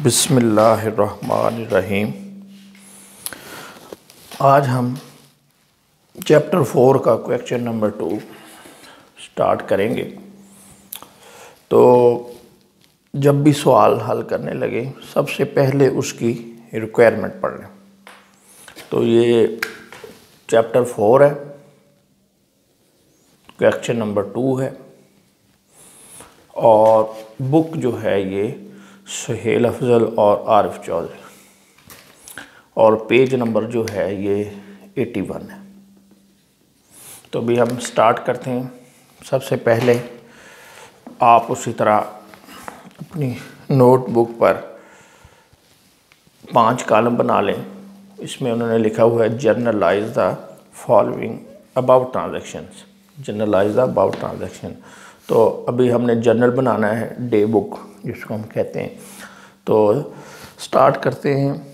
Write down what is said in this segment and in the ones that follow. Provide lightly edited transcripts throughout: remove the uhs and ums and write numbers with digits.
बिस्मिल्लाहिर्रहमानिर्रहीम। आज हम चैप्टर 4 का क्वेश्चन नंबर 2 स्टार्ट करेंगे। तो जब भी सवाल हल करने लगे सबसे पहले उसकी रिक्वायरमेंट पढ़ लें। तो ये चैप्टर 4 है, क्वेश्चन नंबर 2 है और बुक जो है ये सुहेल अफजल और आरिफ चौधरी और पेज नंबर जो है ये 81 है। तो अभी हम स्टार्ट करते हैं। सबसे पहले आप उसी तरह अपनी नोटबुक पर 5 कॉलम बना लें। इसमें उन्होंने लिखा हुआ है generalized the following about transactions, generalized the about transaction. तो अभी हमने जर्नल बनाना है, डे बुक जिसको हम कहते हैं। तो स्टार्ट करते हैं।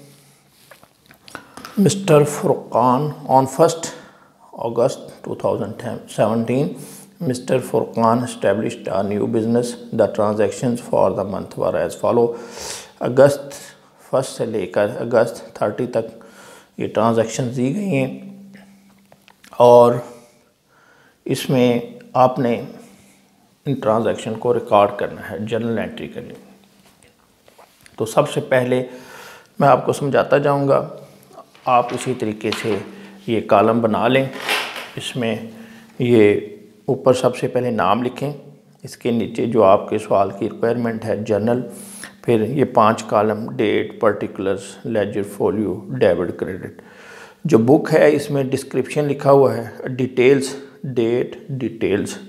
Mister Furqan on 1 August 2017 mister Furqan established a new business. The transactions for the month were as follow. अगस्त 1 से लेकर अगस्त 30 तक ये ट्रांजैक्शंस दी गई हैं और इसमें आपने इन ट्रांजैक्शन को रिकॉर्ड करना है, जर्नल एंट्री करनी। तो सबसे पहले मैं आपको समझाता जाऊंगा, आप इसी तरीके से ये कॉलम बना लें। इसमें ये ऊपर सबसे पहले नाम लिखें, इसके नीचे जो आपके सवाल की रिक्वायरमेंट है जर्नल, फिर ये 5 column date, particulars, ledger, folio, debit, credit. जो बुक है इसमें डिस्क्रिप्शन लिखा हुआ है, डिटेल्स, डेट, डिटेल्स,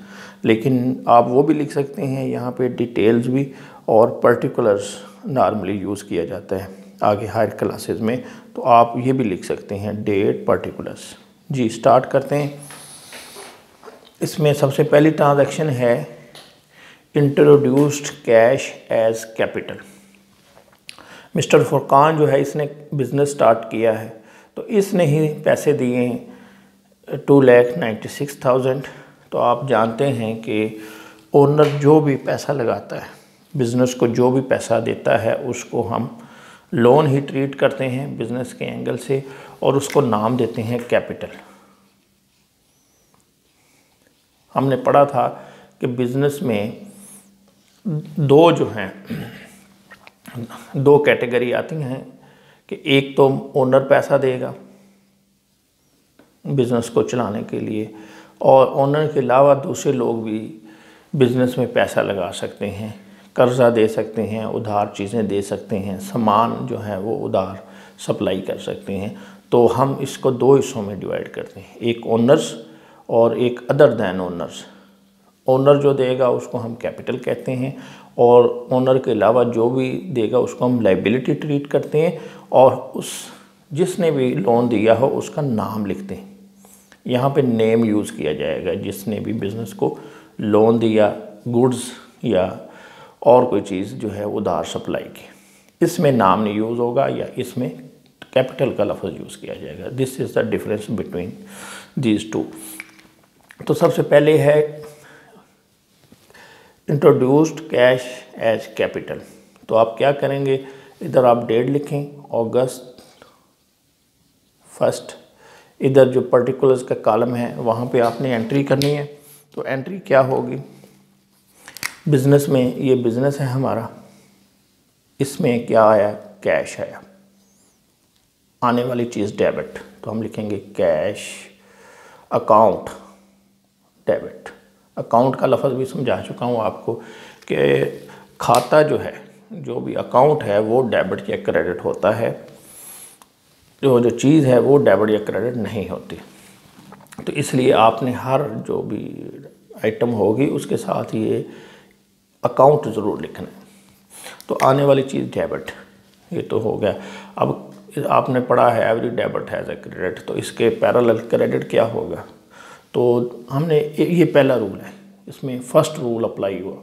लेकिन आप वो भी लिख सकते हैं यहाँ पे डिटेल्स भी, और पर्टिकुलर्स नॉर्मली यूज़ किया जाता है आगे हायर क्लासेस में, तो आप ये भी लिख सकते हैं डेट, पर्टिकुलर्स। जी स्टार्ट करते हैं। इसमें सबसे पहली ट्रांजैक्शन है introduced cash as capital. Mister Furqan जो है इसने बिज़नेस स्टार्ट किया है, तो इसने ही पैसे दिए हैं 2,96,000। तो आप जानते हैं कि ओनर जो भी पैसा लगाता है, बिज़नेस को जो भी पैसा देता है, उसको हम लोन ही ट्रीट करते हैं बिज़नेस के एंगल से और उसको नाम देते हैं कैपिटल। हमने पढ़ा था कि बिज़नेस में दो कैटेगरी आती हैं कि एक तो ओनर पैसा देगा बिज़नेस को चलाने के लिए, और ओनर के अलावा दूसरे लोग भी बिज़नेस में पैसा लगा सकते हैं, कर्ज़ा दे सकते हैं, उधार चीज़ें दे सकते हैं, सामान जो है वो उधार सप्लाई कर सकते हैं। तो हम इसको 2 हिस्सों में डिवाइड करते हैं, एक ओनर्स और एक अदर दैन ओनर्स। ओनर जो देगा उसको हम कैपिटल कहते हैं और ओनर के अलावा जो भी देगा उसको हम लायबिलिटी ट्रीट करते हैं, और उस जिसने भी लोन दिया हो उसका नाम लिखते हैं। यहाँ पे नेम यूज़ किया जाएगा, जिसने भी बिज़नेस को लोन दिया, गुड्स या और कोई चीज़ जो है उधार सप्लाई की, इसमें नाम नहीं यूज़ होगा या इसमें कैपिटल का लफ्ज़ यूज़ किया जाएगा। This is the difference between these two. तो सबसे पहले है इंट्रोड्यूस्ड कैश एज कैपिटल। तो आप क्या करेंगे, इधर आप डेट लिखें अगस्त 1, इधर जो पर्टिकुलर्स का कॉलम है वहाँ पे आपने एंट्री करनी है। तो एंट्री क्या होगी, बिज़नेस में ये बिज़नेस है हमारा, इसमें क्या आया, कैश आया, आने वाली चीज़ डेबिट, तो हम लिखेंगे कैश अकाउंट डेबिट। अकाउंट का लफ्ज़ भी समझा चुका हूँ आपको कि खाता जो है, जो भी अकाउंट है वो डेबिट या क्रेडिट होता है, जो चीज़ है वो डेबिट या क्रेडिट नहीं होती। तो इसलिए आपने हर जो भी आइटम होगी उसके साथ ये अकाउंट ज़रूर लिखना है। तो आने वाली चीज़ डेबिट, ये तो हो गया। अब आपने पढ़ा है every debit has a credit, तो इसके पैरेलल क्रेडिट क्या होगा। तो हमने ये पहला रूल है, इसमें फर्स्ट रूल अप्लाई हुआ,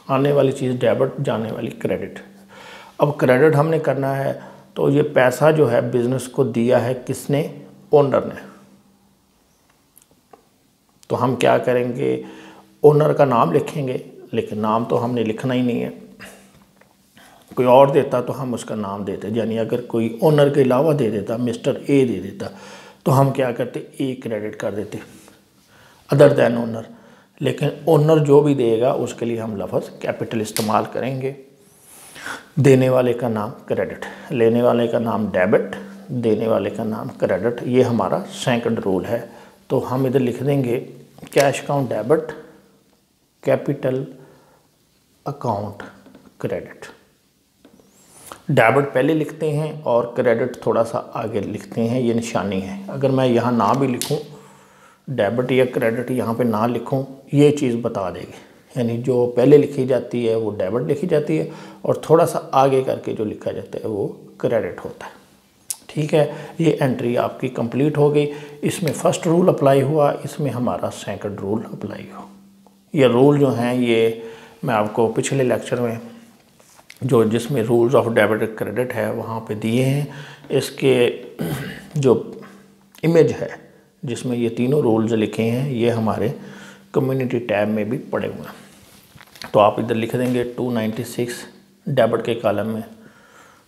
आने वाली चीज़ डेबिट, जाने वाली क्रेडिट। अब क्रेडिट हमने करना है, तो ये पैसा जो है बिज़नेस को दिया है किसने, ओनर ने। तो हम क्या करेंगे, ओनर का नाम लिखेंगे, लेकिन नाम तो हमने लिखना ही नहीं है, कोई और देता तो हम उसका नाम देते, यानी अगर कोई ओनर के अलावा दे देता, मिस्टर ए दे देता, तो हम क्या करते, ए क्रेडिट कर देते अदर दैन ओनर। लेकिन ओनर जो भी देगा उसके लिए हम लफ्ज़ कैपिटल इस्तेमाल करेंगे। देने वाले का नाम क्रेडिट, लेने वाले का नाम डेबिट, देने वाले का नाम क्रेडिट। ये हमारा सेकंड रूल है। तो हम इधर लिख देंगे cash account debit, capital account credit. Debit पहले लिखते हैं और क्रेडिट थोड़ा सा आगे लिखते हैं, ये निशानी है। अगर मैं यहाँ ना भी लिखूँ, डेबिट या क्रेडिट यहाँ पे ना लिखूँ, ये चीज़ बता देगी, यानी जो पहले लिखी जाती है वो डेबिट लिखी जाती है और थोड़ा सा आगे करके जो लिखा जाता है वो क्रेडिट होता है। ठीक है, ये एंट्री आपकी कंप्लीट हो गई। इसमें फर्स्ट रूल अप्लाई हुआ, इसमें हमारा सेकंड रूल अप्लाई हो। ये रूल जो हैं ये मैं आपको पिछले लेक्चर में जो जिसमें रूल्स ऑफ डेबिट क्रेडिट है वहाँ पे दिए हैं। इसके जो इमेज है जिसमें ये तीनों रूल्स लिखे हैं ये हमारे कम्युनिटी टैब में भी पड़े हुए हैं। तो आप इधर लिख देंगे 296 डेबिट के कॉलम में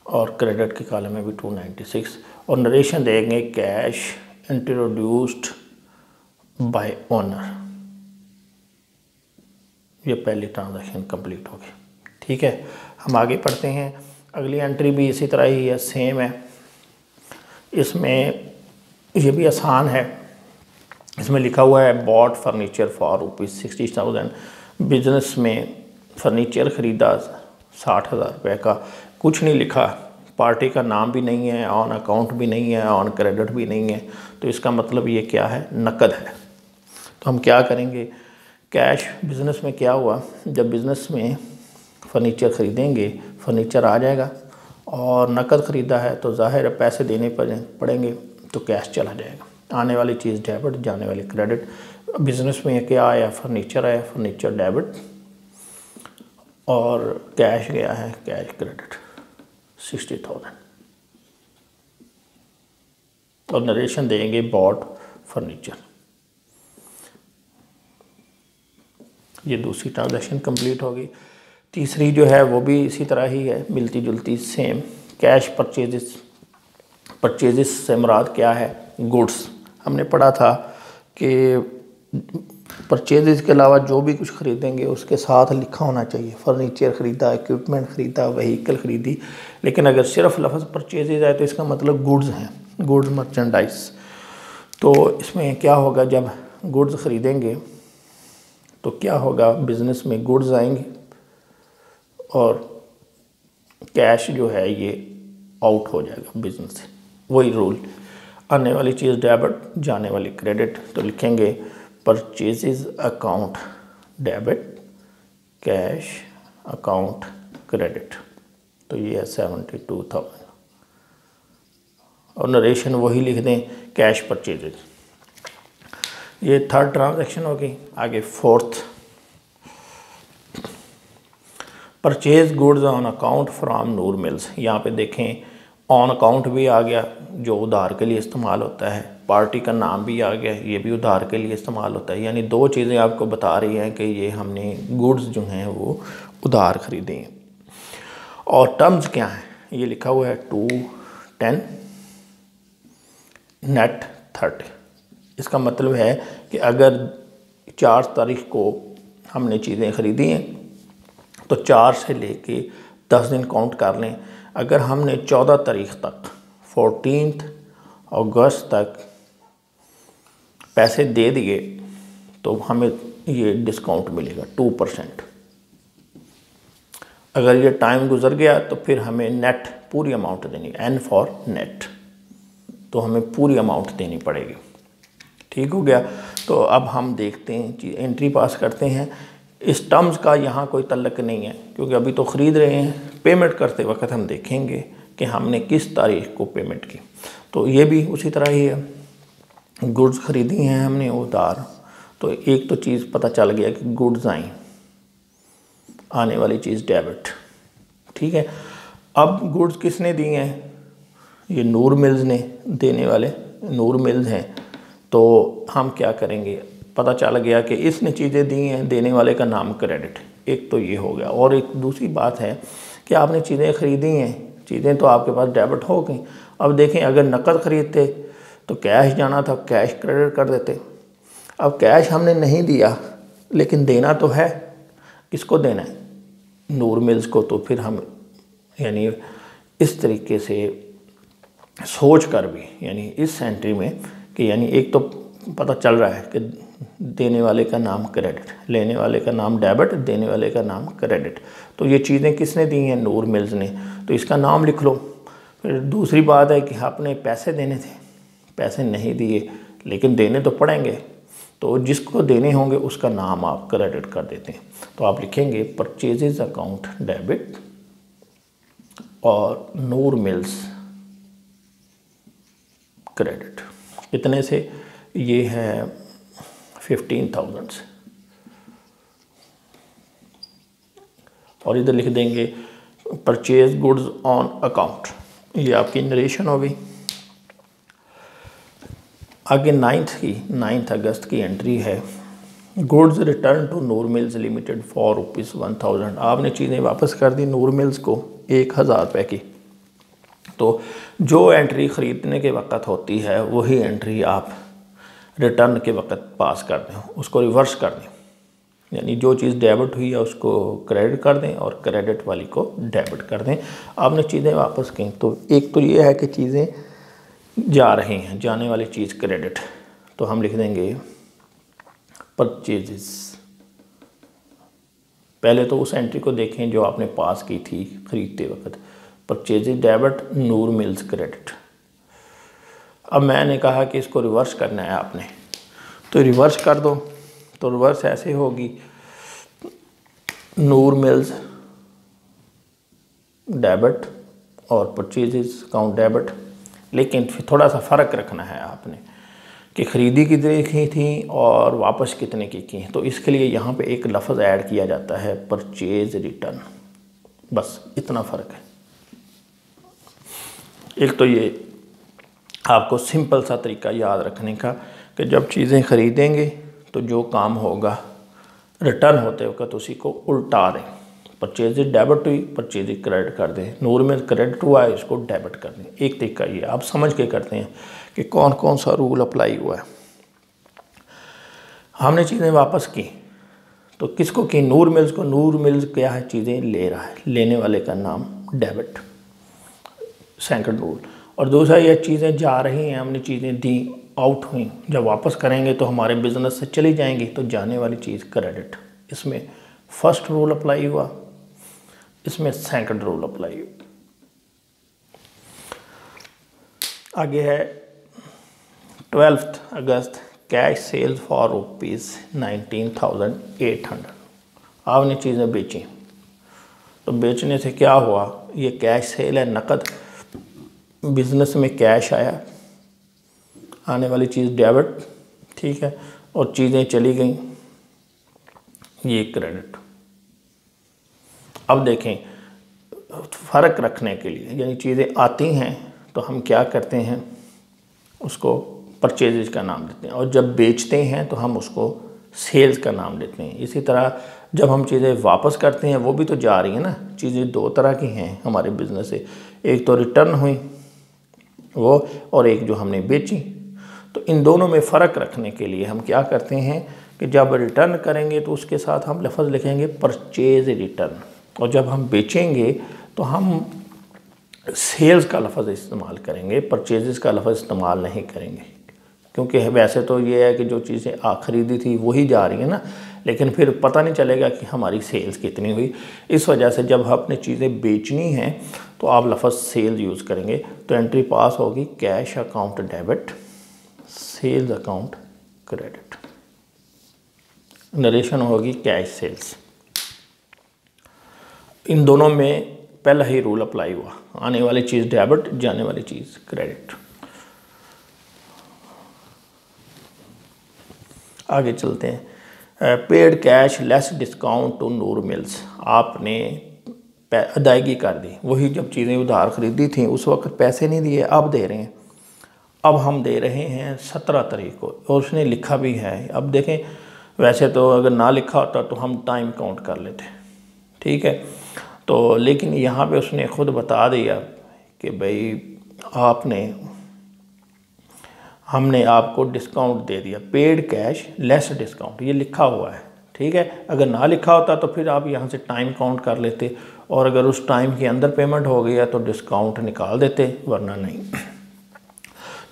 और क्रेडिट के कॉलम में भी 296 और नरेशन देंगे कैश इंट्रोड्यूस्ड बाय ओनर। ये पहली ट्रांजैक्शन कंप्लीट होगी। ठीक है, हम आगे पढ़ते हैं। अगली एंट्री भी इसी तरह ही है, सेम है। इसमें ये भी आसान है। इसमें लिखा हुआ है बॉट फर्नीचर फॉर ₹60,000। बिजनेस में फर्नीचर ख़रीदा 60,000 रुपये का। कुछ नहीं लिखा, पार्टी का नाम भी नहीं है, ऑन अकाउंट भी नहीं है, ऑन क्रेडिट भी नहीं है। तो इसका मतलब ये क्या है, नकद है। तो हम क्या करेंगे, कैश बिज़नेस में क्या हुआ, जब बिज़नेस में फ़र्नीचर ख़रीदेंगे फर्नीचर आ जाएगा और नकद ख़रीदा है तो ज़ाहिर है पैसे देने पड़ेंगे तो कैश चला जाएगा। आने वाली चीज़ डेबिट, जाने वाली क्रेडिट। बिज़नेस में क्या आया, फर्नीचर आया, फर्नीचर डेबिट और कैश गया है, कैश क्रेडिट 60,000 और नरेशन देंगे बॉट फर्नीचर। ये दूसरी ट्रांजैक्शन कंप्लीट होगी। तीसरी जो है वो भी इसी तरह ही है, मिलती जुलती सेम। कैश परचेजेस से मुराद क्या है, गुड्स। हमने पढ़ा था कि परचेजेस के अलावा जो भी कुछ ख़रीदेंगे उसके साथ लिखा होना चाहिए, फर्नीचर ख़रीदा, इक्विपमेंट ख़रीदा, व्हीकल ख़रीदी। लेकिन अगर सिर्फ लफ्ज़ परचेजेस है तो इसका मतलब गुड्स हैं, गुड्स मर्चेंडाइज। तो इसमें क्या होगा, जब गुड्स ख़रीदेंगे तो क्या होगा, बिज़नेस में गुड्स आएंगे और कैश जो है ये आउट हो जाएगा बिज़नेस से। वही रूल, आने वाली चीज़ डेबिट, जाने वाली क्रेडिट। तो लिखेंगे purchases account debit, cash account credit. तो ये है 72,000 और नरेशन वही लिख दें, कैश परचेजेस। ये थर्ड ट्रांजैक्शन होगी। आगे fourth, purchase goods on account from Noor mills. यहाँ पे देखें ऑन अकाउंट भी आ गया जो उधार के लिए इस्तेमाल होता है, पार्टी का नाम भी आ गया, ये भी उधार के लिए इस्तेमाल होता है। यानी दो चीज़ें आपको बता रही हैं कि ये हमने गुड्स जो हैं वो उधार ख़रीदे हैं। और टर्म्स क्या हैं, ये लिखा हुआ है 210 नेट 30। इसका मतलब है कि अगर 4 तारीख को हमने चीज़ें ख़रीदी हैं तो 4 से लेके 10 दिन काउंट कर लें। अगर हमने 14 तारीख तक 14 अगस्त तक पैसे दे दिए तो हमें ये डिस्काउंट मिलेगा 2%। अगर ये टाइम गुजर गया तो फिर हमें नेट पूरी अमाउंट देनी, N फॉर नेट, तो हमें पूरी अमाउंट देनी पड़ेगी। ठीक हो गया। तो अब हम देखते हैं, एंट्री पास करते हैं। इस टर्म्स का यहाँ कोई तल्लक नहीं है क्योंकि अभी तो ख़रीद रहे हैं। पेमेंट करते वक्त हम देखेंगे कि हमने किस तारीख को पेमेंट की। तो ये भी उसी तरह ही है, गुड्स ख़रीदी हैं हमने उधार, तो एक तो चीज़ पता चल गया कि गुड्स आई, आने वाली चीज़ डेबिट। ठीक है, अब गुड्स किसने दी हैं, ये नूर मिल्स ने, देने वाले नूर मिल्स हैं। तो हम क्या करेंगे, पता चल गया कि इसने चीज़ें दी हैं, देने वाले का नाम क्रेडिट, एक तो ये हो गया। और एक दूसरी बात है कि आपने चीज़ें ख़रीदी हैं, चीज़ें तो आपके पास डेबिट हो गई। अब देखें, अगर नकद ख़रीदते तो कैश जाना था, कैश क्रेडिट कर देते। अब कैश हमने नहीं दिया लेकिन देना तो है, किसको देना है? नूर मिल्स को। तो फिर हम यानी इस तरीके से सोच कर भी यानी इस एंट्री में कि यानी एक तो पता चल रहा है कि देने वाले का नाम क्रेडिट, लेने वाले का नाम डेबिट, देने वाले का नाम क्रेडिट। तो ये चीज़ें किसने दी हैं? नूर मिल्स ने। तो इसका नाम लिख लो। फिर दूसरी बात है कि आपने पैसे देने थे, पैसे नहीं दिए लेकिन देने तो पड़ेंगे, तो जिसको देने होंगे उसका नाम आप क्रेडिट कर देते हैं। तो आप लिखेंगे परचेजेज अकाउंट डेबिट और नूर मिल्स क्रेडिट। कितने से? ये है 15,000 से। और इधर लिख देंगे परचेज गुड्स ऑन अकाउंट। ये आपकी नरेशन हो गई। आगे 9 अगस्त की एंट्री है। Goods return to Noor Mills Limited for ₹1000। आपने चीज़ें वापस कर दी नूर मिल्स को 1000 रुपये की। तो जो एंट्री ख़रीदने के वक़्त होती है वही एंट्री आप रिटर्न के वक़्त पास कर दें, उसको रिवर्स कर दें। यानी जो चीज़ डेबिट हुई है उसको क्रेडिट कर दें और क्रेडिट वाली को डेबिट कर दें। आपने चीज़ें वापस की तो एक तो ये है कि चीज़ें जा रही हैं, जाने वाली चीज़ क्रेडिट। तो हम लिख देंगे परचेजेस। पहले तो उस एंट्री को देखें जो आपने पास की थी ख़रीदते वक्त, परचेजेज डेबिट, नूर मिल्स क्रेडिट। अब मैंने कहा कि इसको रिवर्स करना है आपने, तो रिवर्स कर दो। तो रिवर्स ऐसे होगी नूर मिल्स डेबिट और परचेजेस अकाउंट डेबिट। लेकिन फिर थोड़ा सा फ़र्क रखना है आपने कि ख़रीदी कितने की थी और वापस कितने की तो इसके लिए यहाँ पे एक लफ्ज़ ऐड किया जाता है परचेज रिटर्न। बस इतना फ़र्क है। एक तो ये आपको सिंपल सा तरीका याद रखने का कि जब चीज़ें ख़रीदेंगे तो जो काम होगा रिटर्न होते वक्त उसी को उल्टा दें। परचेज डेबिट हुई, परचेज क्रेडिट कर दें। नूर में क्रेडिट हुआ है, इसको डेबिट कर दें। एक तरीका ये आप समझ के करते हैं कि कौन कौन सा रूल अप्लाई हुआ है। हमने चीज़ें वापस की तो किसको की? नूर मिल्स को। नूर मिल्स क्या है? चीज़ें ले रहा है, लेने वाले का नाम डेबिट, सेकंड रूल। और दूसरा ये चीज़ें जा रही हैं, हमने चीज़ें दी, आउट हुई, जब वापस करेंगे तो हमारे बिजनेस से चली जाएंगी, तो जाने वाली चीज़ क्रेडिट। इसमें फर्स्ट रूल अप्लाई हुआ, इसमें सेकंड रूल अप्लाई हुआ। आगे है 12 अगस्त, कैश सेल्स फॉर ₹19,800। आपने चीज़ें बेची तो बेचने से क्या हुआ? ये कैश सेल है, नकद बिजनेस में कैश आया, आने वाली चीज़ डेबिट, ठीक है, और चीज़ें चली गई, ये क्रेडिट। अब देखें फ़र्क रखने के लिए, यानी चीज़ें आती हैं तो हम क्या करते हैं, उसको परचेजेज का नाम देते हैं, और जब बेचते हैं तो हम उसको सेल्स का नाम देते हैं। इसी तरह जब हम चीज़ें वापस करते हैं वो भी तो जा रही हैं ना। चीज़ें दो तरह की हैं हमारे बिज़नेस से, एक तो रिटर्न हुई वो, और एक जो हमने बेची। तो इन दोनों में फ़र्क रखने के लिए हम क्या करते हैं कि जब रिटर्न करेंगे तो उसके साथ हम लफ्ज़ लिखेंगे परचेज रिटर्न, और जब हम बेचेंगे तो हम सेल्स का लफ्ज़ इस्तेमाल करेंगे, परचेजेस का लफ्ज़ इस्तेमाल नहीं करेंगे। क्योंकि वैसे तो ये है कि जो चीज़ें खरीदी थी वही जा रही है ना, लेकिन फिर पता नहीं चलेगा कि हमारी सेल्स कितनी हुई। इस वजह से जब आपने चीज़ें बेचनी हैं तो आप लफ्ज़ सेल यूज़ करेंगे। तो एंट्री पास होगी cash account debit, sales account credit. Narration होगी कैश सेल्स। इन दोनों में पहला ही रूल अप्लाई हुआ, आने वाली चीज़ डेबिट, जाने वाली चीज़ क्रेडिट। आगे चलते हैं। Paid cash less discount to Noor Mills. आपने अदायगी कर दी, वही जब चीज़ें उधार खरीदी थी उस वक्त पैसे नहीं दिए, अब दे रहे हैं। अब हम दे रहे हैं 17 तारीख को, और उसने लिखा भी है। अब देखें, वैसे तो अगर ना लिखा होता तो हम टाइम काउंट कर लेते, ठीक है। तो लेकिन यहाँ पे उसने ख़ुद बता दिया कि भाई हमने आपको डिस्काउंट दे दिया, पेड कैश लेस डिस्काउंट, ये लिखा हुआ है। ठीक है, अगर ना लिखा होता तो फिर आप यहाँ से टाइम काउंट कर लेते, और अगर उस टाइम के अंदर पेमेंट हो गया तो डिस्काउंट निकाल देते, वरना नहीं।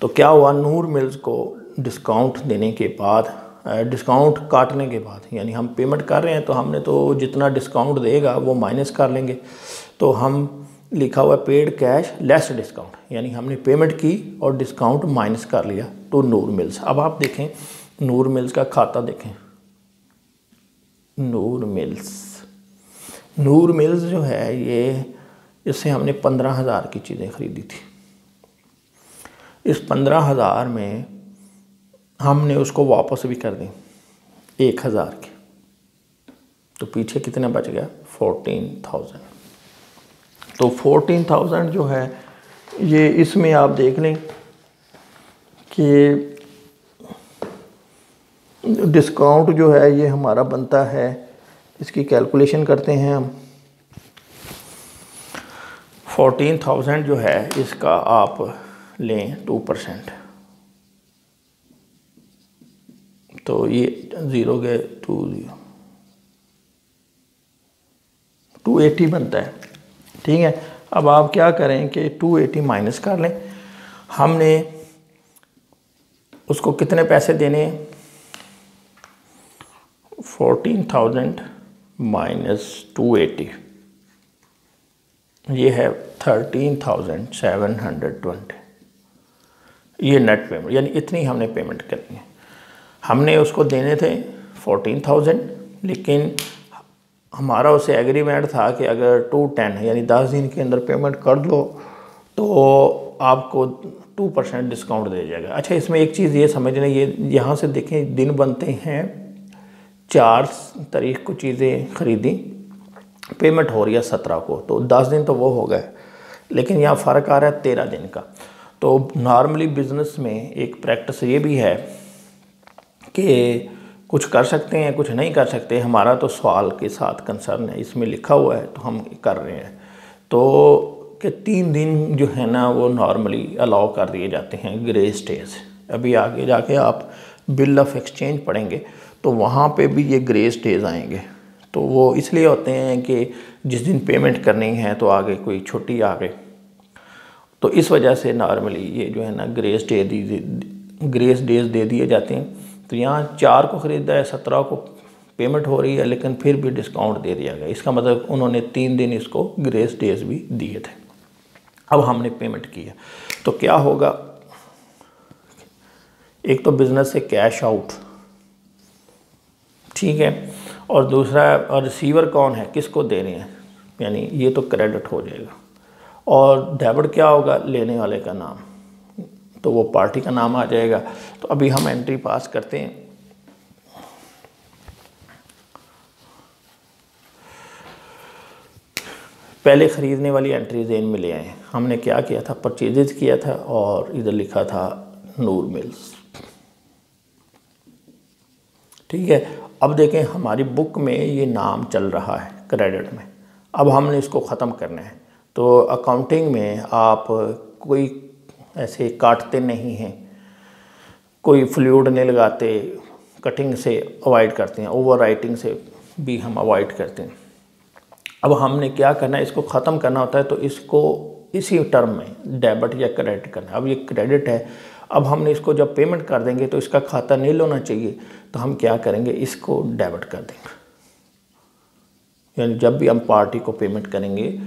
तो क्या हुआ, नूर मिल्स को डिस्काउंट देने के बाद, डिस्काउंट काटने के बाद, यानी हम पेमेंट कर रहे हैं तो हमने तो जितना डिस्काउंट देगा वो माइनस कर लेंगे। तो हम लिखा हुआ पेड कैश लेस डिस्काउंट, यानी हमने पेमेंट की और डिस्काउंट माइनस कर लिया टू नूर मिल्स। अब आप देखें नूर मिल्स का खाता देखें, नूर मिल्स जो है ये, इससे हमने 15,000 की चीज़ें ख़रीदी थी। इस 15,000 में हमने उसको वापस भी कर दी 1,000 की, तो पीछे कितना बच गया, 14,000। तो 14,000 जो है ये, इसमें आप देख लें कि डिस्काउंट जो है ये हमारा बनता है, इसकी कैलकुलेशन करते हैं हम। 14,000 जो है इसका आप लें 2%, तो ये 0 के 280 बनता है। ठीक है, अब आप क्या करें कि 280 माइनस कर लें। हमने उसको कितने पैसे देने हैं, 14,000 माइनस 280, ये है 13,720। ये नेट पेमेंट, यानी इतनी हमने पेमेंट करनी है। हमने उसको देने थे 14,000, लेकिन हमारा उससे एग्रीमेंट था कि अगर 210 यानी 10 दिन के अंदर पेमेंट कर दो तो आपको 2% डिस्काउंट दे जाएगा। अच्छा, इसमें एक चीज़ ये समझ लें, ये यहाँ से देखें दिन बनते हैं 4 तारीख को चीज़ें ख़रीदी, पेमेंट हो रही है 17 को, तो 10 दिन तो वो हो गए, लेकिन यहाँ फ़र्क आ रहा है 13 दिन का। तो नॉर्मली बिज़नेस में एक प्रैक्टिस ये भी है कि कुछ कर सकते हैं, कुछ नहीं कर सकते। हमारा तो सवाल के साथ कंसर्न है, इसमें लिखा हुआ है तो हम कर रहे हैं। तो कि 3 दिन जो है ना वो नॉर्मली अलाउ कर दिए जाते हैं ग्रेस डेज। अभी आगे जाके आप बिल ऑफ एक्सचेंज पढ़ेंगे तो वहाँ पे भी ये ग्रेस डेज आएंगे। तो वो इसलिए होते हैं कि जिस दिन पेमेंट करनी है तो आगे कोई छुट्टी आ गई, तो इस वजह से नॉर्मली ये जो है ना ग्रेस डेज दे दिए जाते हैं। तो यहाँ 4 को ख़रीदा है, 17 को पेमेंट हो रही है, लेकिन फिर भी डिस्काउंट दे दिया गया। इसका मतलब उन्होंने 3 दिन इसको ग्रेस डेज भी दिए थे। अब हमने पेमेंट किया तो क्या होगा, एक तो बिज़नेस से कैश आउट, ठीक है, और दूसरा और रिसीवर कौन है, किसको दे रहे हैं, यानी ये तो क्रेडिट हो जाएगा। और डेबिट क्या होगा, लेने वाले का नाम, तो वो पार्टी का नाम आ जाएगा। तो अभी हम एंट्री पास करते हैं। पहले ख़रीदने वाली एंट्री जेन में ले आए। हमने क्या किया था, परचेजेज किया था और इधर लिखा था नूर मिल्स। ठीक है, अब देखें हमारी बुक में ये नाम चल रहा है क्रेडिट में। अब हमने इसको ख़त्म करना है। तो अकाउंटिंग में आप कोई ऐसे काटते नहीं हैं, कोई फ्लूइड नहीं लगाते, कटिंग से अवॉइड करते हैं, ओवर राइटिंग से भी हम अवॉइड करते हैं। अब हमने क्या करना है, इसको ख़त्म करना होता है तो इसको इसी टर्म में डेबिट या क्रेडिट करना है। अब ये क्रेडिट है, अब हमने इसको जब पेमेंट कर देंगे तो इसका खाता नील होना चाहिए, तो हम क्या करेंगे, इसको डेबिट कर देंगे। यानी जब भी हम पार्टी को पेमेंट करेंगे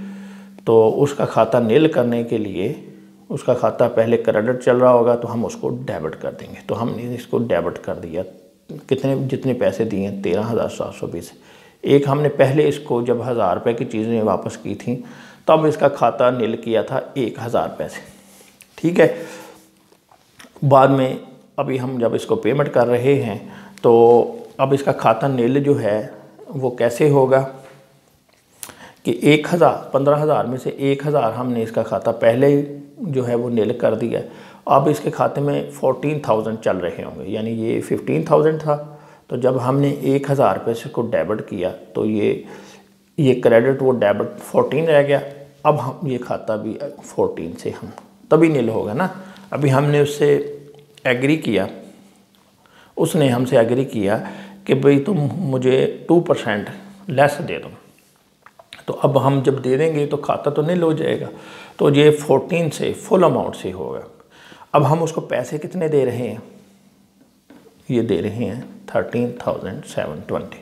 तो उसका खाता नील करने के लिए, उसका खाता पहले क्रेडिट चल रहा होगा तो हम उसको डेबिट कर देंगे। तो हमने इसको डेबिट कर दिया। कितने, जितने पैसे दिए 13,720। एक हमने पहले इसको जब 1,000 रुपये की चीज़ें वापस की थी तब इसका खाता नील किया था 1,000 पैसे। ठीक है, बाद में अभी हम जब इसको पेमेंट कर रहे हैं तो अब इसका खाता नील जो है वो कैसे होगा कि 15,000 में से 1,000 हमने इसका खाता पहले ही जो है वो नील कर दिया। अब इसके खाते में 14,000 चल रहे होंगे, यानी ये 15,000 था। तो जब हमने 1,000 रुपये से को डेबिट किया तो ये ये क्रेडिट वो डेबिट 14 रह गया। अब हम ये खाता भी 14 से हम तभी नील होगा ना। अभी हमने उससे एग्री किया, उसने हमसे एग्री किया कि भाई तुम मुझे 2% लेस दे दो, तो अब हम जब दे देंगे तो खाता तो नील हो जाएगा। तो ये 14 से फुल अमाउंट से होगा। अब हम उसको पैसे कितने दे रहे हैं, ये दे रहे हैं 13,720,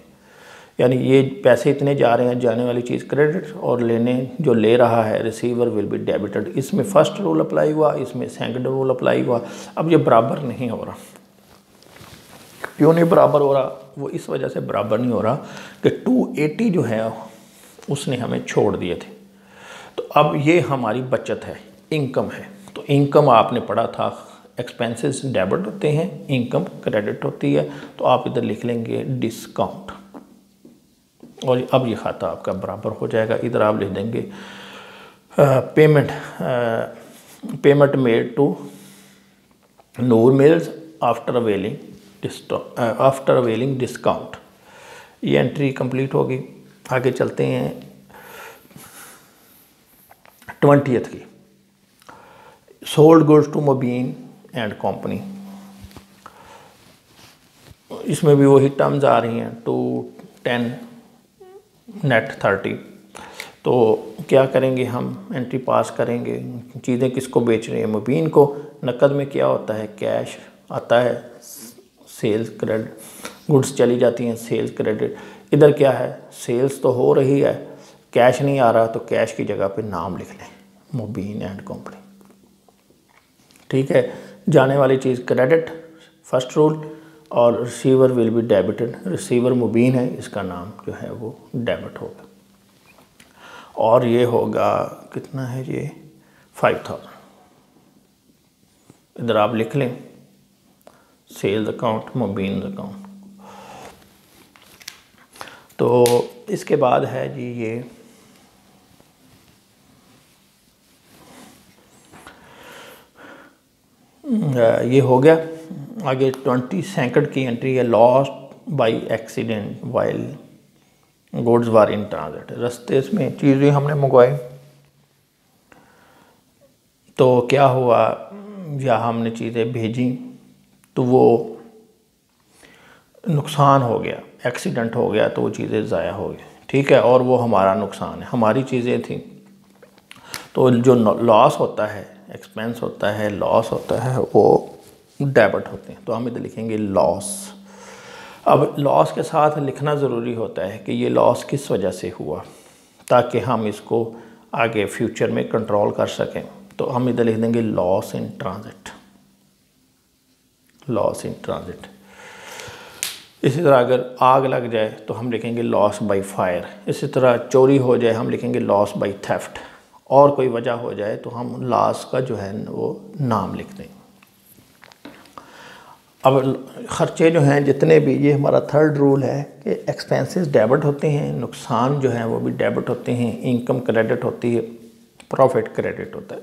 यानी ये पैसे इतने जा रहे हैं, जाने वाली चीज़ क्रेडिट और लेने जो ले रहा है रिसीवर विल बी डेबिटेड। इसमें फर्स्ट रूल अप्लाई हुआ, इसमें सेकंड रूल अप्लाई हुआ। अब ये बराबर नहीं हो रहा। क्यों नहीं बराबर हो रहा? वो इस वजह से बराबर नहीं हो रहा कि 280 जो है उसने हमें छोड़ दिए थे। तो अब ये हमारी बचत है, इनकम है। तो इनकम आपने पढ़ा था, एक्सपेंसेस डेबिट होते हैं, इनकम क्रेडिट होती है। तो आप इधर लिख लेंगे डिस्काउंट, और अब ये खाता आपका बराबर हो जाएगा। इधर आप लिख देंगे payment made to Noor Mills after availing discount. ये एंट्री कंप्लीट होगी। आगे चलते हैं 20th की, sold goods to Mubeen and company. इसमें भी वही टर्म्स आ रही हैं, 210 नेट 30। तो क्या करेंगे हम, एंट्री पास करेंगे। चीज़ें किसको बेच रहे हैं, मुबीन को। नकद में क्या होता है, कैश आता है, सेल्स क्रेडिट, गुड्स चली जाती हैं, सेल्स क्रेडिट। इधर क्या है, सेल्स तो हो रही है, कैश नहीं आ रहा, तो कैश की जगह पे नाम लिख लें, मुबीन एंड कंपनी। ठीक है, जाने वाली चीज़ क्रेडिट फर्स्ट रूल, और receiver will be debited. Receiver Mubeen है, इसका नाम जो है वो डेबिट होगा। और ये होगा कितना है, ये 5000। इधर आप लिख लें सेल्स अकाउंट, मुबीन अकाउंट। तो इसके बाद है जी ये हो गया। आगे 22nd की एंट्री है, lost by accident while goods were in transit. रास्ते में चीज़ें हमने मंगवाई, तो क्या हुआ, या हमने चीज़ें भेजी तो वो नुकसान हो गया, एक्सीडेंट हो गया, तो वो चीज़ें ज़ाया हो गई। ठीक है, और वो हमारा नुकसान है, हमारी चीज़ें थी। तो जो लॉस होता है, एक्सपेंस होता है, लॉस होता है, वो डेबिट होते हैं। तो हम इधर लिखेंगे लॉस। अब लॉस के साथ लिखना ज़रूरी होता है कि ये लॉस किस वजह से हुआ, ताकि हम इसको आगे फ्यूचर में कंट्रोल कर सकें। तो हम इधर लिख देंगे loss in transit, loss in transit. इसी तरह अगर आग लग जाए तो हम लिखेंगे लॉस बाय फायर। इसी तरह चोरी हो जाए हम लिखेंगे लॉस बाय थेफ्ट। और कोई वजह हो जाए तो हम लॉस का जो है वो नाम लिख दें। अब ख़र्चे जो हैं जितने भी, ये हमारा थर्ड रूल है कि एक्सपेंसेस डेबिट होते हैं, नुकसान जो हैं वो भी डेबिट होते हैं, इनकम क्रेडिट होती है, प्रॉफिट क्रेडिट होता है।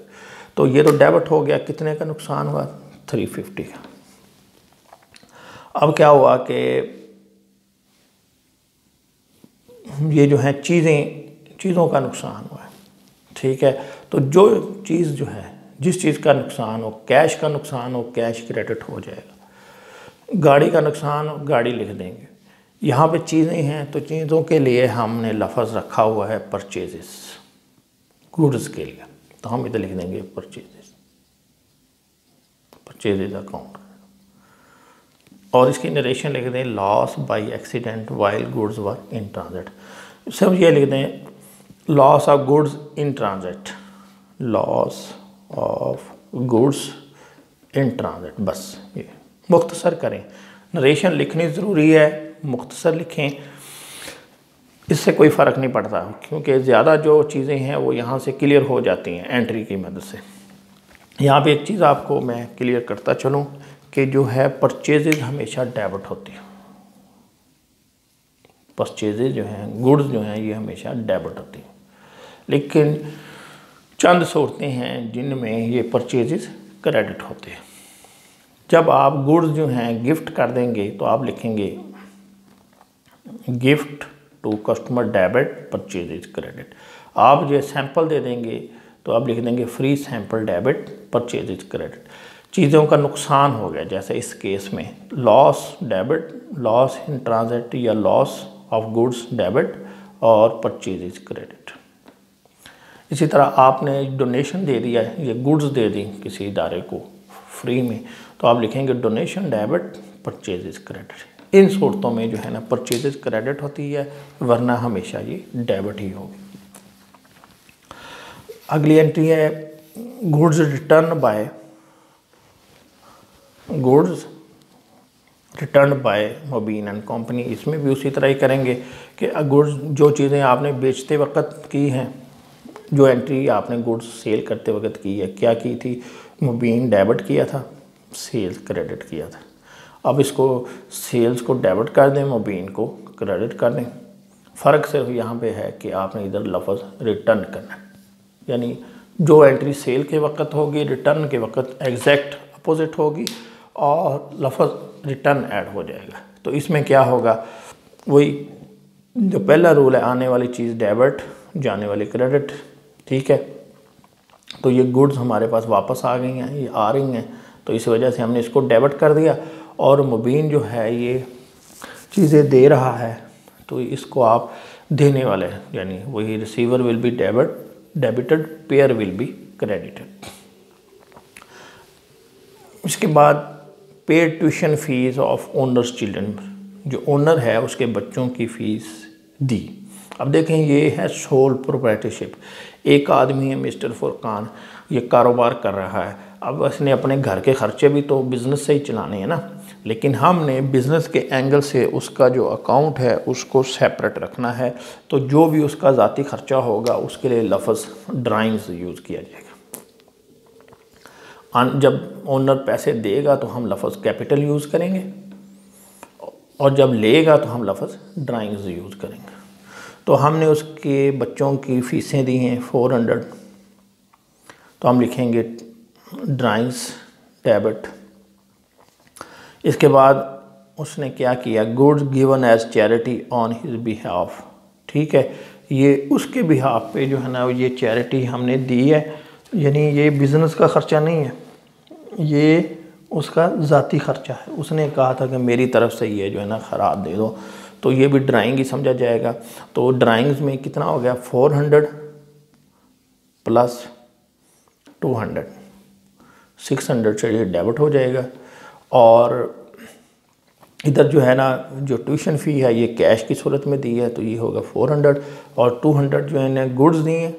तो ये तो डेबिट हो गया, कितने का नुकसान हुआ, 350 का। अब क्या हुआ कि ये जो है चीज़ों का नुकसान हुआ है। ठीक है, तो जो चीज़ जो है, जिस चीज़ का नुकसान हो, कैश का नुकसान हो, कैश क्रेडिट हो जाएगा। गाड़ी का नुकसान हो, गाड़ी लिख देंगे। यहाँ पे चीज़ें हैं तो चीज़ों के लिए हमने लफ्ज़ रखा हुआ है परचेजेस, गुड्स के लिए। तो हम इधर लिख देंगे परचेजेस, परचेजेस अकाउंट। और इसकी नरेशन लिख दें loss by accident while goods were in transit. सब ये लिख दें loss of goods in transit, loss of goods in transit. बस ये मुख्तसर करें, नरेशन लिखनी ज़रूरी है, मुख्तसर लिखें, इससे कोई फ़र्क नहीं पड़ता, क्योंकि ज़्यादा जो चीज़ें हैं वो यहाँ से क्लियर हो जाती हैं एंट्री की मदद से। यहाँ पे एक चीज़ आपको मैं क्लियर करता चलूँ कि जो है परचेजेज हमेशा डेबिट होती है। परचेजेज जो हैं, गुड्स जो हैं, ये हमेशा डेबिट होती हैं। लेकिन चंद सूरतें हैं जिनमें ये परचेजेज क्रेडिट होते हैं। जब आप गुड्स जो हैं गिफ्ट कर देंगे तो आप लिखेंगे gift to customer debit purchase is credit. आप जो सैंपल दे देंगे तो आप लिख देंगे free sample debit purchase is credit. चीज़ों का नुकसान हो गया, जैसे इस केस में loss debit, loss in transit या लॉस ऑफ गुड्स डेबिट और परचेज इज क्रेडिट। इसी तरह आपने डोनेशन दे दिया है, ये गुड्स दे दी किसी इदारे को फ्री में, तो आप लिखेंगे donation debit purchase is credit. इन सूरतों में जो है ना परचेज इज क्रेडिट होती है, वरना हमेशा ये डेबिट ही होगी। अगली एंट्री है goods return by, goods return by Mubeen and company. इसमें भी उसी तरह ही करेंगे कि गुड्स जो चीज़ें आपने बेचते वक्त की हैं, जो एंट्री आपने गुड्स सेल करते वक्त की है, क्या की थी, मुबीन डेबिट किया था, सेल्स क्रेडिट किया था। अब इसको सेल्स को डेबिट कर दें, मुबीन को क्रेडिट कर दें। फ़र्क सिर्फ यहाँ पे है कि आपने इधर लफ्ज़ रिटर्न करना है, यानी जो एंट्री सेल के वक्त होगी रिटर्न के वक्त एग्जैक्ट अपोजिट होगी और लफ्ज़ रिटर्न ऐड हो जाएगा। तो इसमें क्या होगा, वही जो पहला रूल है, आने वाली चीज़ डेबिट, जाने वाली क्रेडिट। ठीक है, तो ये गुड्स हमारे पास वापस आ गई हैं, ये आ रही हैं, तो इस वजह से हमने इसको डेबिट कर दिया। और मुबीन जो है ये चीज़ें दे रहा है, तो इसको आप देने वाले हैं, यानी वही receiver will be debited, pair will be credited. इसके बाद paid tuition fees of owners children, जो ओनर है उसके बच्चों की फ़ीस दी। अब देखें ये है सोल प्रोप्राइटरशिप। एक आदमी है मिस्टर फुरकान, ये कारोबार कर रहा है। अब इसने अपने घर के खर्चे भी तो बिज़नेस से ही चलाने हैं ना, लेकिन हमने बिज़नेस के एंगल से उसका जो अकाउंट है उसको सेपरेट रखना है। तो जो भी उसका ज़ाती खर्चा होगा उसके लिए लफ्ज़ ड्राइंग्स यूज़ किया जाएगा। जब ओनर पैसे देगा तो हम लफ्ज़ कैपिटल यूज़ करेंगे और जब लेगा तो हम लफ्ज़ ड्राइंग्स यूज़ करेंगे। तो हमने उसके बच्चों की फ़ीसें दी हैं 400, तो हम लिखेंगे ड्राइंग्स डेबिट। इसके बाद उसने क्या किया, goods given as charity on his behalf. ठीक है, ये उसके बिहाफ पे जो है ना ये चैरिटी हमने दी है, यानी ये बिज़नेस का ख़र्चा नहीं है, ये उसका ज़ाती ख़र्चा है। उसने कहा था कि मेरी तरफ से ये जो है ना खराब दे दो, तो ये भी ड्राइंग ही समझा जाएगा। तो ड्राइंग्स में कितना हो गया, 400 प्लस 200, 600 से ये डेबिट हो जाएगा। और इधर जो है ना जो ट्यूशन फ़ी है ये कैश की सूरत में दी है, तो ये होगा 400 और 200 जो है ना गुड्स दी हैं।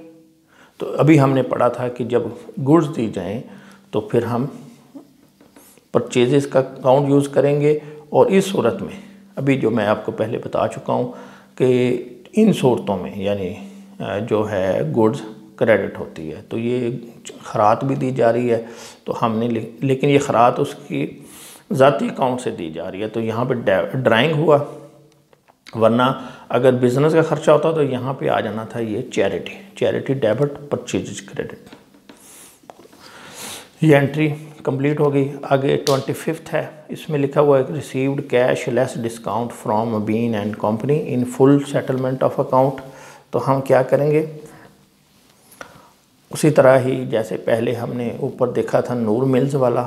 तो अभी हमने पढ़ा था कि जब गुड्स दी जाएं तो फिर हम परचेजेस का अकाउंट यूज़ करेंगे। और इस सूरत में अभी जो मैं आपको पहले बता चुका हूँ कि इन सूरतों में यानी जो है गुड्स क्रेडिट होती है, तो ये खरात भी दी जा रही है, तो हमने लेकिन ये खरात उसकी ज़ाती अकाउंट से दी जा रही है, तो यहाँ पे ड्राइंग हुआ, वरना अगर बिज़नेस का ख़र्चा होता तो यहाँ पे आ जाना था ये चैरिटी डेबिट परचेज क्रेडिट। ये एंट्री कंप्लीट हो गई। आगे 25 है, इसमें लिखा हुआ है received cash less discount from Mubeen and company in full settlement of account. तो हम क्या करेंगे, उसी तरह ही जैसे पहले हमने ऊपर देखा था नूर मिल्स वाला,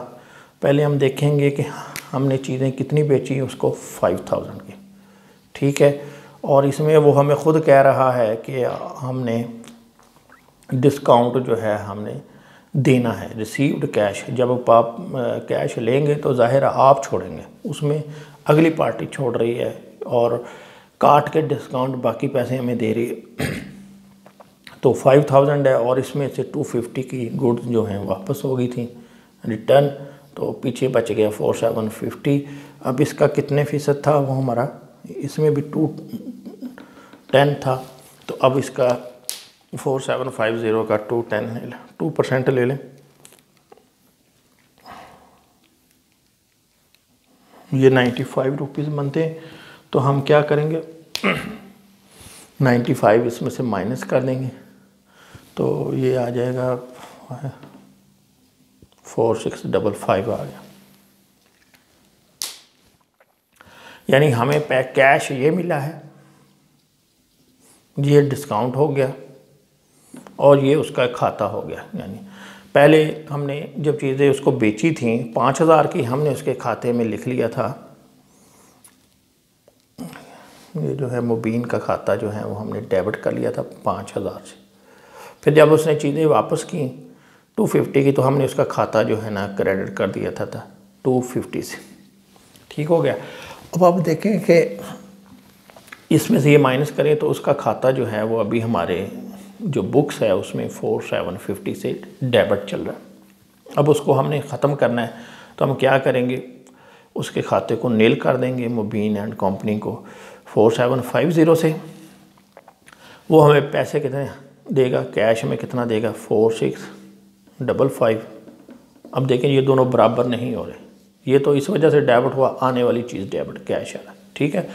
पहले हम देखेंगे कि हमने चीज़ें कितनी बेची, उसको 5000 की। ठीक है, और इसमें वो हमें ख़ुद कह रहा है कि हमने डिस्काउंट जो है हमने देना है। रिसीव्ड कैश, जब आप कैश लेंगे तो ज़ाहिर आप छोड़ेंगे, उसमें अगली पार्टी छोड़ रही है और काट के डिस्काउंट बाकी पैसे हमें दे रही है। तो 5000 है और इसमें से 250 की गुड्स जो हैं वापस हो गई थी रिटर्न, तो पीछे बच गया 4750। अब इसका कितने फ़ीसद था वो हमारा, इसमें भी 210 था, तो अब इसका 4750 का 2% ले लें। ये 95 रुपीज़ बनते हैं, तो हम क्या करेंगे 95 इसमें से माइनस कर देंगे, तो ये आ जाएगा 4655 आ गया। यानी हमें कैश ये मिला है ये डिस्काउंट हो गया और ये उसका खाता हो गया। यानी पहले हमने जब चीज़ें उसको बेची थी 5,000 की, हमने उसके खाते में लिख लिया था, ये जो है मुबीन का खाता जो है वो हमने डेबिट कर लिया था 5,000 से। फिर जब उसने चीज़ें वापस की 250 की, तो हमने उसका खाता जो है ना क्रेडिट कर दिया था 250 से। ठीक हो गया। अब आप देखें कि इसमें से ये माइनस करें तो उसका खाता जो है वो अभी हमारे जो बुक्स है उसमें 4750 से डेबिट चल रहा है। अब उसको हमने ख़त्म करना है तो हम क्या करेंगे, उसके खाते को नील कर देंगे मुबीन एंड कंपनी को 4750 से। वो हमें पैसे कितने देगा, कैश में कितना देगा 4655। अब देखें ये दोनों बराबर नहीं हो रहे, ये तो इस वजह से डेबिट हुआ, आने वाली चीज़ डेबिट कैश है। ठीक है।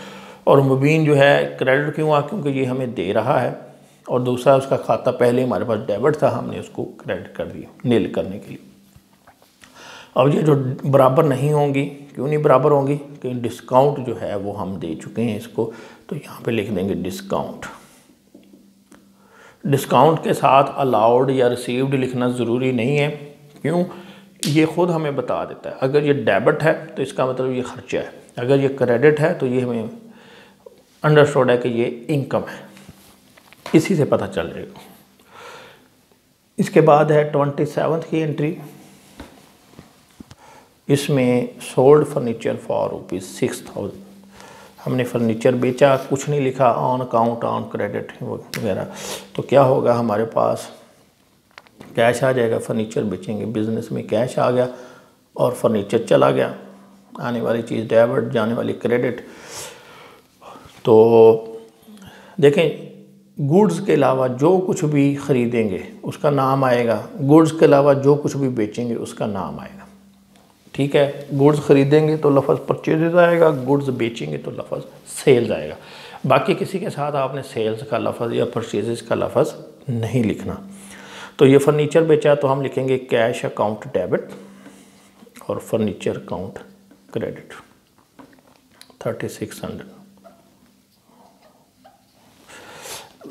और मुबीन जो है क्रेडिट क्यों हुआ, क्योंकि ये हमें दे रहा है, और दूसरा उसका खाता पहले हमारे पास डेबिट था, हमने उसको क्रेडिट कर दिया नील करने के लिए। अब ये जो बराबर नहीं होंगी, क्यों नहीं बराबर होंगी, क्योंकि डिस्काउंट जो है वो हम दे चुके हैं इसको, तो यहाँ पे लिख देंगे डिस्काउंट। डिस्काउंट के साथ अलाउड या रिसीव्ड लिखना ज़रूरी नहीं है, क्यों, ये ख़ुद हमें बता देता है। अगर ये डेबिट है तो इसका मतलब ये खर्चा है, अगर ये क्रेडिट है तो ये हमें अंडरस्टूड है कि ये इनकम है, इसी से पता चल जाएगा। इसके बाद है 27th की एंट्री, इसमें सोल्ड फर्नीचर फॉर ₹6,000। हमने फर्नीचर बेचा, कुछ नहीं लिखा ऑन अकाउंट ऑन क्रेडिट वगैरह, तो क्या होगा, हमारे पास कैश आ जाएगा। फर्नीचर बेचेंगे, बिज़नेस में कैश आ गया और फर्नीचर चला गया, आने वाली चीज़ डेबिट, जाने वाली क्रेडिट। तो देखें, गुड्स के अलावा जो कुछ भी ख़रीदेंगे उसका नाम आएगा, गुड्स के अलावा जो कुछ भी बेचेंगे उसका नाम आएगा। ठीक है। गुड्स ख़रीदेंगे तो लफ्ज़ परचेजेज आएगा, गुड्स बेचेंगे तो लफ्ज़ सेल्स आएगा। बाकी किसी के साथ आपने सेल्स का लफ्ज़ या परचेजेज का लफ्ज़ नहीं लिखना। तो ये फर्नीचर बेचा तो हम लिखेंगे कैश अकाउंट डेबिट और फर्नीचर अकाउंट क्रेडिट 3600।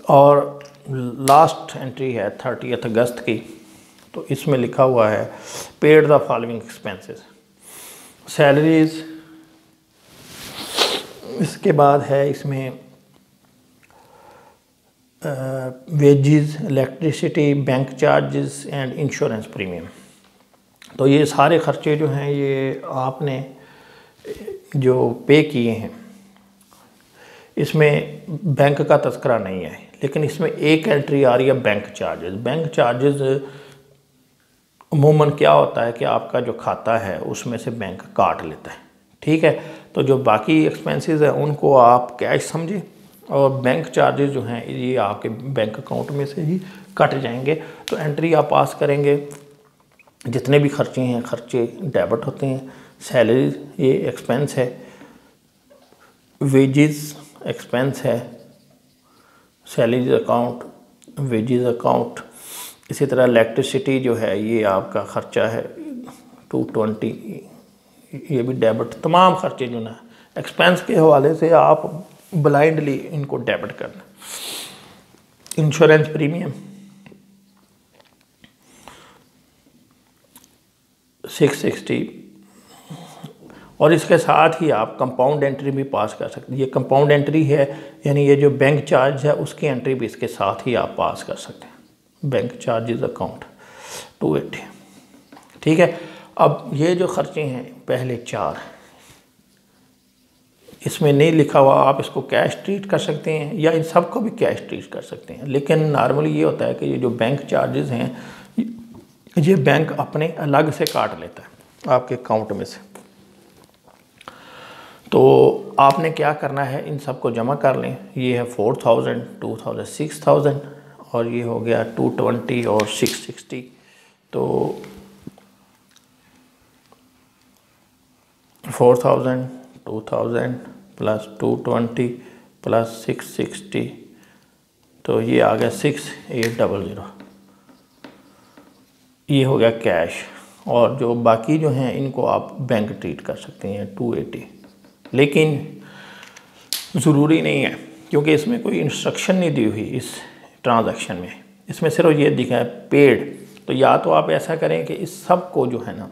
और लास्ट एंट्री है 30 अगस्त की, तो इसमें लिखा हुआ है paid the following expenses, salaries. इसके बाद है इसमें wages, electricity, bank charges and insurance premium. तो ये सारे खर्चे जो हैं ये आपने जो पे किए हैं, इसमें बैंक का तस्करा नहीं है, लेकिन इसमें एक एंट्री आ रही है बैंक चार्जेस। बैंक चार्जेस अमूमन क्या होता है कि आपका जो खाता है उसमें से बैंक काट लेता है। ठीक है। तो जो बाकी एक्सपेंसेस हैं उनको आप कैश समझें, और बैंक चार्जेस जो हैं ये आपके बैंक अकाउंट में से ही कट जाएंगे। तो एंट्री आप पास करेंगे, जितने भी खर्चे हैं खर्चे डेबिट होते हैं। सैलरी ये एक्सपेंस है, वेजेस एक्सपेंस है, सैलरीज अकाउंट, वेजेस अकाउंट। इसी तरह इलेक्ट्रिसिटी जो है ये आपका ख़र्चा है 220, ये भी डेबिट। तमाम खर्चे जो ना एक्सपेंस के हवाले से आप ब्लाइंडली इनको डेबिट करना। इंश्योरेंस प्रीमियम 660, और इसके साथ ही आप कंपाउंड एंट्री भी पास कर सकते हैं। ये कंपाउंड एंट्री है, यानी ये जो बैंक चार्ज है उसकी एंट्री भी इसके साथ ही आप पास कर सकते हैं। Bank charges account 280। ठीक है। अब ये जो खर्चे हैं पहले 4, इसमें नहीं लिखा हुआ, आप इसको कैश ट्रीट कर सकते हैं या इन सबको भी कैश ट्रीट कर सकते हैं। लेकिन नॉर्मली ये होता है कि ये जो बैंक चार्जेस हैं ये बैंक अपने अलग से काट लेता है आपके अकाउंट में से। तो आपने क्या करना है, इन सबको जमा कर लें। ये है 4000, 2000, 6000, और ये हो गया 220 और 660। तो 4000, 2000 प्लस 220 प्लस 660, तो ये आ गया 6800। ये हो गया कैश, और जो बाकी जो हैं इनको आप बैंक ट्रीट कर सकते हैं 280। लेकिन ज़रूरी नहीं है क्योंकि इसमें कोई इंस्ट्रक्शन नहीं दी हुई इस ट्रांजैक्शन में, इसमें सिर्फ ये दिखा है पेड। तो या तो आप ऐसा करें कि इस सब को जो है ना,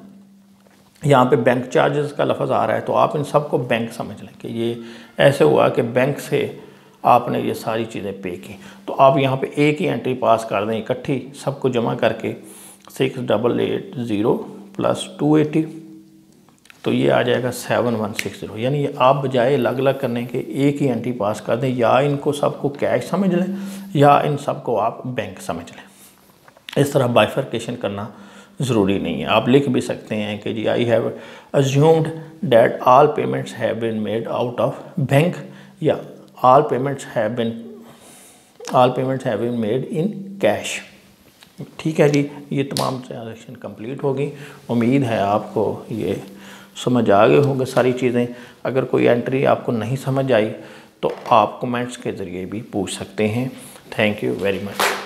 यहाँ पे बैंक चार्जेस का लफ्ज़ आ रहा है तो आप इन सब को बैंक समझ लें कि ये ऐसे हुआ कि बैंक से आपने ये सारी चीज़ें पे की। तो आप यहाँ पे एक ही एंट्री पास कर दें इकट्ठी सबको जमा करके 6880 प्लस 280, तो ये आ जाएगा 7160। यानी ये आप बजाय अलग अलग करने के एक ही एंट्री पास कर दें, या इनको सबको कैश समझ लें या इन सबको आप बैंक समझ लें। इस तरह बाइफर्केशन करना ज़रूरी नहीं है। आप लिख भी सकते हैं कि जी I have assumed that all payments have been made out of bank, या all payments have been made in cash. ठीक है जी, ये तमाम ट्रांजैक्शन कंप्लीट होगी। उम्मीद है आपको ये समझ आ गए होंगे सारी चीज़ें। अगर कोई एंट्री आपको नहीं समझ आई तो आप कमेंट्स के ज़रिए भी पूछ सकते हैं। Thank you very much.